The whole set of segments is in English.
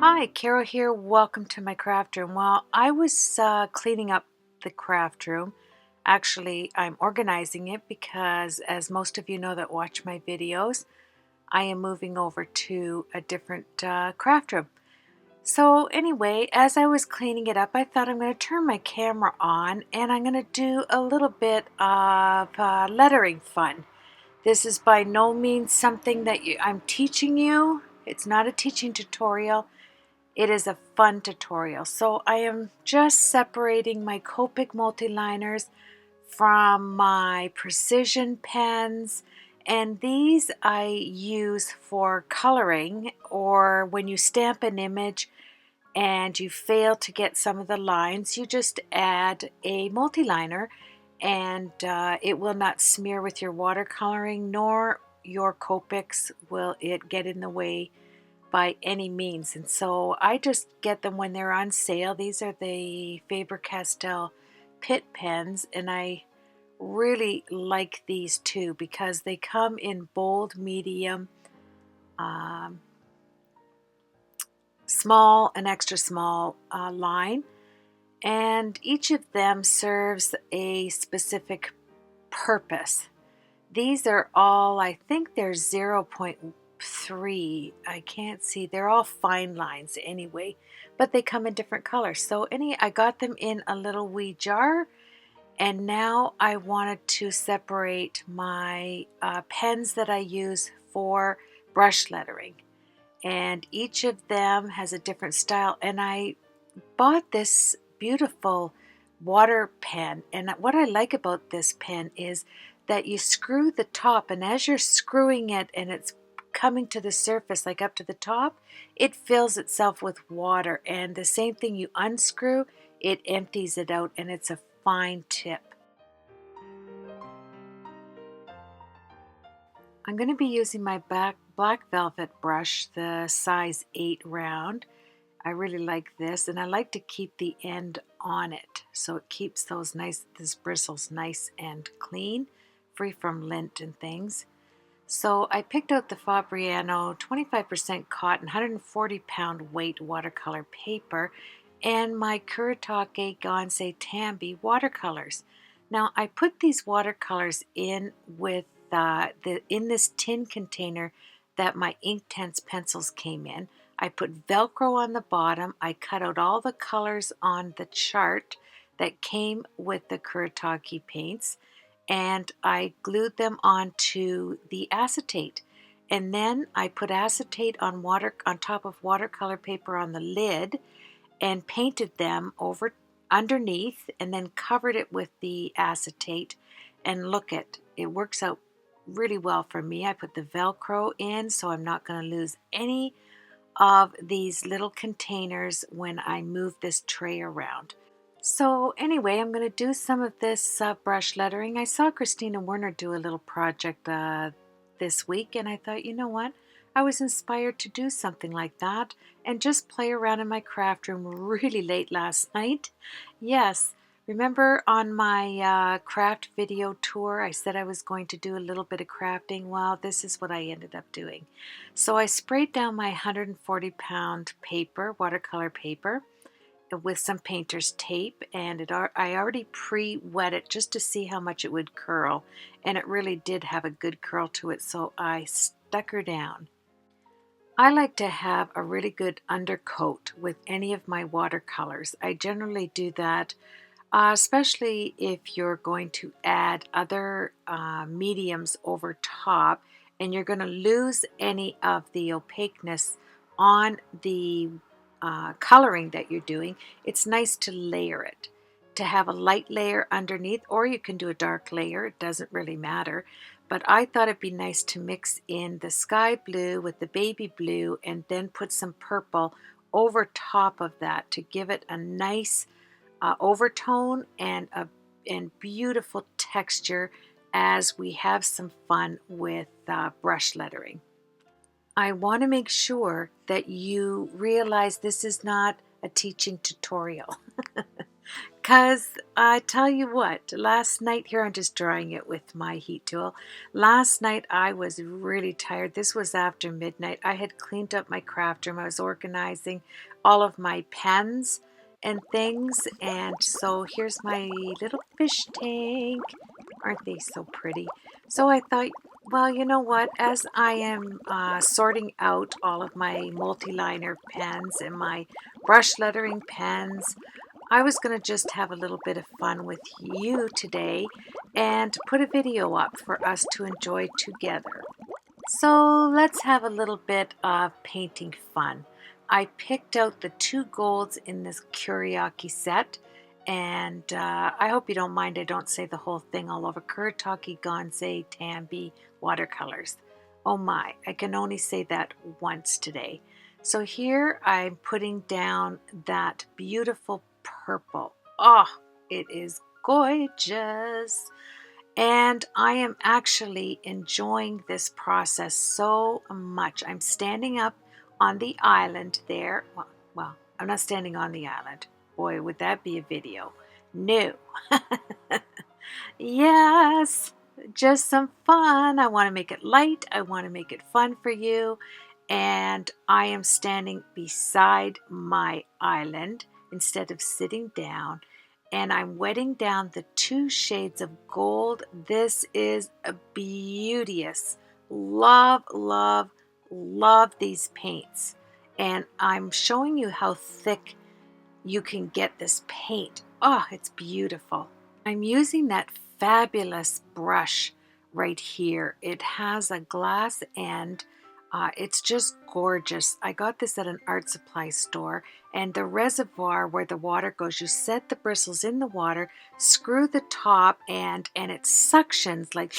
Hi, Carol here. Welcome to my craft room. Well, I was cleaning up the craft room. Actually, I'm organizing it because, as most of you know that watch my videos, I am moving over to a different craft room. So anyway, as I was cleaning it up, I thought I'm going to turn my camera on and I'm going to do a little bit of lettering fun. This is by no means something that I'm teaching you. It's not a teaching tutorial. It is a fun tutorial. So I am just separating my Copic multiliners from my precision pens, and these I use for coloring, or when you stamp an image and you fail to get some of the lines, you just add a multiliner and it will not smear with your watercoloring, nor your Copics will it get in the way by any means. And so I just get them when they're on sale. These are the Faber-Castell Pitt pens, and I really like these too because they come in bold, medium, um, small, and extra small line, and each of them serves a specific purpose. These are all, I think they're 0.3. I can't see. They're all fine lines anyway, but they come in different colors. So I got them in a little wee jar, and now I wanted to separate my pens that I use for brush lettering. And each of them has a different style, and I bought this beautiful water pen, and what I like about this pen is that you screw the top, and as you're screwing it and it's coming to the surface, like up to the top, it fills itself with water, and the same thing, you unscrew, it empties it out, and it's a fine tip. I'm going to be using my black velvet brush, the size 8 round. I really like this, and I like to keep the end on it so it keeps these bristles nice and clean, free from lint and things. So I picked out the Fabriano 25% cotton, 140-pound weight watercolor paper, and my Kuretake Gansei Tambi watercolors. Now I put these watercolors in with in this tin container that my Inktense pencils came in. I put Velcro on the bottom. I cut out all the colors on the chart that came with the Kuretake paints, and I glued them onto the acetate. And then I put acetate on top of watercolor paper on the lid and painted them over underneath, and then covered it with the acetate. And look, it works out really well for me. I put the Velcro in so I'm not going to lose any of these little containers when I move this tray around. So anyway, I'm going to do some of this brush lettering. I saw Christina Werner do a little project this week, and I thought, you know what? I was inspired to do something like that and just play around in my craft room really late last night. Yes, remember on my craft video tour, I said I was going to do a little bit of crafting? Well, this is what I ended up doing. So I sprayed down my 140-pound paper, watercolor paper, with some painter's tape, and I already pre-wet it just to see how much it would curl, and it really did have a good curl to it, so I stuck her down. I like to have a really good undercoat with any of my watercolors. I generally do that, especially if you're going to add other mediums over top and you're going to lose any of the opaqueness on the coloring that you're doing. It's nice to layer it, to have a light layer underneath, or you can do a dark layer. It doesn't really matter. But I thought it'd be nice to mix in the sky blue with the baby blue and then put some purple over top of that to give it a nice overtone and beautiful texture as we have some fun with brush lettering. I want to make sure that you realize this is not a teaching tutorial. Because I tell you what, last night, here I'm just drawing it with my heat tool. Last night I was really tired. This was after midnight. I had cleaned up my craft room. I was organizing all of my pens and things. And so here's my little fish tank. Aren't they so pretty? So I thought, well, you know what? As I am sorting out all of my multi-liner pens and my brush lettering pens, I was going to just have a little bit of fun with you today and put a video up for us to enjoy together. So let's have a little bit of painting fun. I picked out the 2 golds in this Kuriaki set, and I hope you don't mind I don't say the whole thing all over. Kuretake Gonze Tambi watercolors. Oh my, I can only say that once today. So here I'm putting down that beautiful purple. Oh, it is gorgeous. And I am actually enjoying this process so much. I'm standing up on the island there. Well, I'm not standing on the island. Boy, would that be a video. No. Yes, just some fun. I want to make it light. I want to make it fun for you. And I am standing beside my island instead of sitting down. And I'm wetting down the 2 shades of gold. This is a beauteous. Love, love, love these paints. And I'm showing you how thick you can get this paint. Oh, it's beautiful. I'm using that fabulous brush right here. It has a glass end. It's just gorgeous. I got this at an art supply store, and the reservoir where the water goes, you set the bristles in the water, screw the top, and it suctions like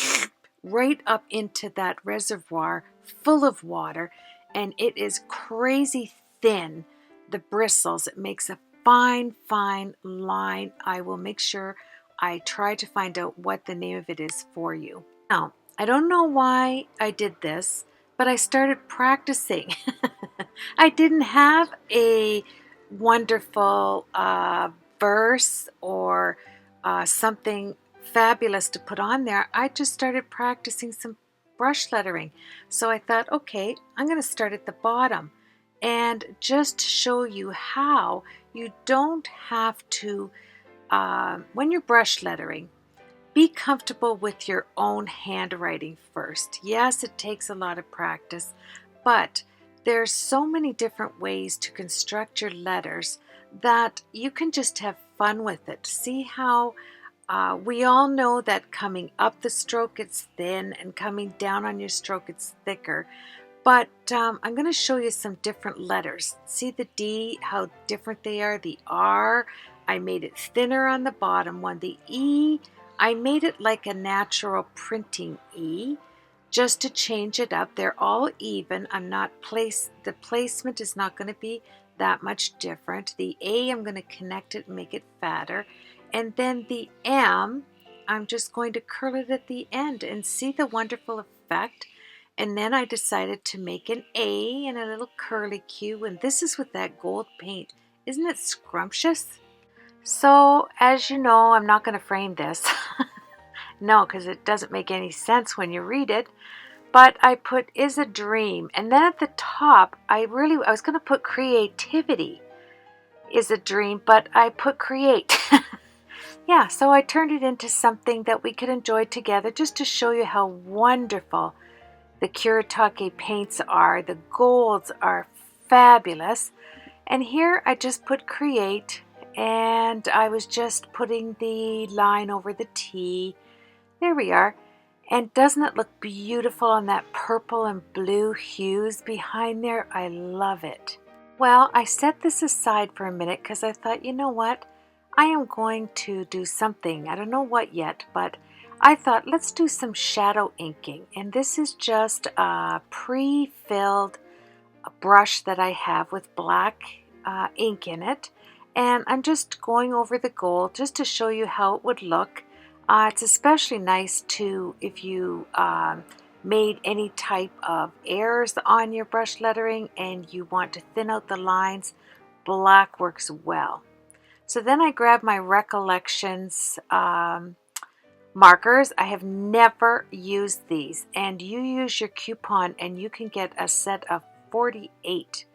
right up into that reservoir full of water, and it is crazy thin, the bristles. It makes a fine, fine line. I will make sure I try to find out what the name of it is for you. Now, I don't know why I did this, but I started practicing. I didn't have a wonderful verse or something fabulous to put on there. I just started practicing some brush lettering. So I thought, okay, I'm going to start at the bottom and just show you how you don't have to, when you're brush lettering, be comfortable with your own handwriting first. Yes, it takes a lot of practice, but there's so many different ways to construct your letters that you can just have fun with it. See how we all know that coming up the stroke it's thin and coming down on your stroke it's thicker. But I'm going to show you some different letters. See the D, how different they are. The R, I made it thinner on the bottom one. The E, I made it like a natural printing E, just to change it up. They're all even. The placement is not going to be that much different. The A, I'm going to connect it and make it fatter. And then the M, I'm just going to curl it at the end and see the wonderful effect. And then I decided to make an A and a little curly Q, and this is with that gold paint. Isn't it scrumptious? So, as you know, I'm not going to frame this. No, because it doesn't make any sense when you read it. But I put is a dream, and then at the top, I was going to put creativity is a dream, but I put create. Yeah, so I turned it into something that we could enjoy together, just to show you how wonderful the Kuretake paints are. The golds are fabulous. And here I just put create, and I was just putting the line over the T. There we are. And doesn't it look beautiful on that purple and blue hues behind there? I love it. Well, I set this aside for a minute because I thought, you know what? I am going to do something. I don't know what yet, but I thought let's do some shadow inking. And this is just a pre-filled brush that I have with black ink in it. And I'm just going over the gold just to show you how it would look. It's especially nice too if you made any type of errors on your brush lettering and you want to thin out the lines. Black works well. So then I grabbed my Recollections markers. I have never used these, and you use your coupon and you can get a set of 48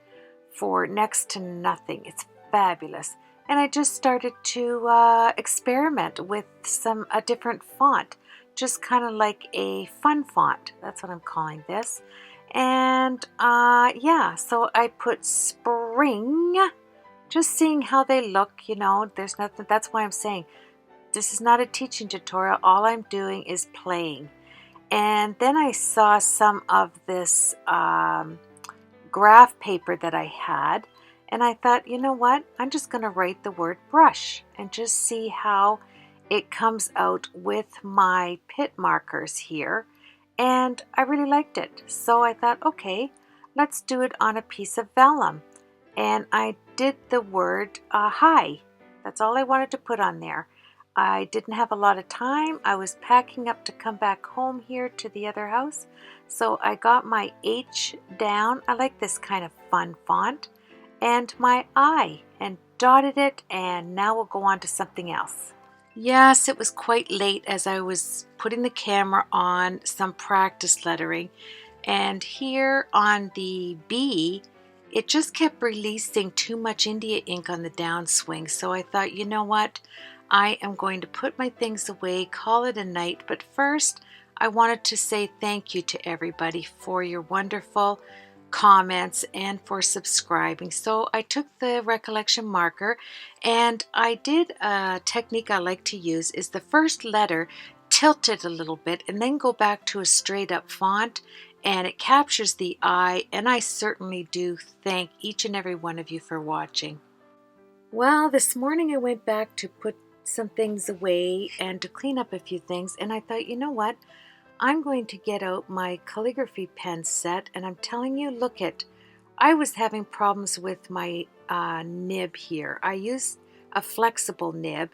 for next to nothing. It's fabulous. And I just started to experiment with a different font, just kind of like a fun font. That's what I'm calling this. And yeah, so I put spring, just seeing how they look. You know, there's nothing. That's why I'm saying this is not a teaching tutorial. All I'm doing is playing. And then I saw some of this graph paper that I had, and I thought, you know what, I'm just going to write the word brush and just see how it comes out with my pit markers here. And I really liked it, so I thought, okay, let's do it on a piece of vellum. And I did the word hi. That's all I wanted to put on there. I didn't have a lot of time. I was packing up to come back home here to the other house. So I got my H down. I like this kind of fun font. And my I, and dotted it, and now we'll go on to something else. Yes, it was quite late as I was putting the camera on some practice lettering. And here on the B, it just kept releasing too much India ink on the downswing. So I thought, you know what? I am going to put my things away, call it a night. But first, I wanted to say thank you to everybody for your wonderful comments and for subscribing. So I took the recollection marker, and I did a technique I like to use is the first letter tilt it a little bit and then go back to a straight up font, and it captures the I. And I certainly do thank each and every one of you for watching. Well, this morning I went back to put some things away and to clean up a few things, and I thought, you know what, I'm going to get out my calligraphy pen set, and I'm telling you, look it, I was having problems with my nib here. I use a flexible nib,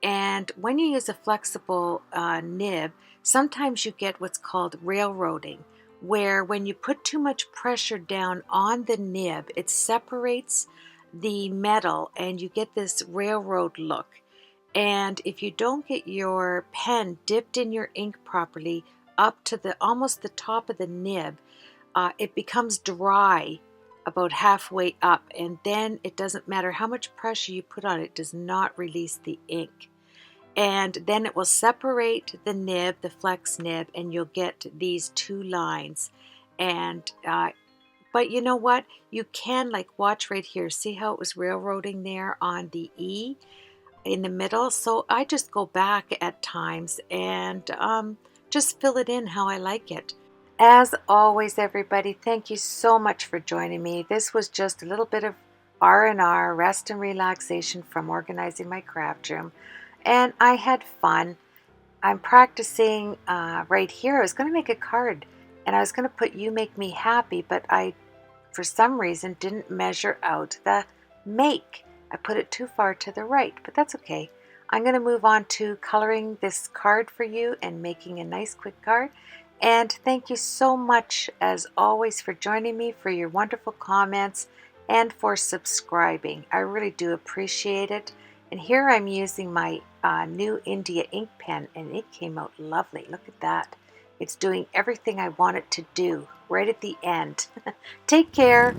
and when you use a flexible nib, sometimes you get what's called railroading, where when you put too much pressure down on the nib, it separates the metal and you get this railroad look. And if you don't get your pen dipped in your ink properly up to the almost the top of the nib, it becomes dry about halfway up, and then it doesn't matter how much pressure you put on it, it does not release the ink. And then it will separate the nib, the flex nib, and you'll get these two lines. And but you know what? You can, like, watch right here. See how it was railroading there on the E in the middle? So I just go back at times and just fill it in how I like it. As always, everybody, thank you so much for joining me. This was just a little bit of R&R, rest and relaxation from organizing my craft room. And I had fun. I'm practicing right here. I was going to make a card, and I was going to put "You Make Me Happy," but I, for some reason, didn't measure out the make. I put it too far to the right, but that's okay. I'm going to move on to coloring this card for you and making a nice quick card. And thank you so much, as always, for joining me, for your wonderful comments, and for subscribing. I really do appreciate it. And here I'm using my new India ink pen, and it came out lovely. Look at that. It's doing everything I want it to do right at the end. Take care.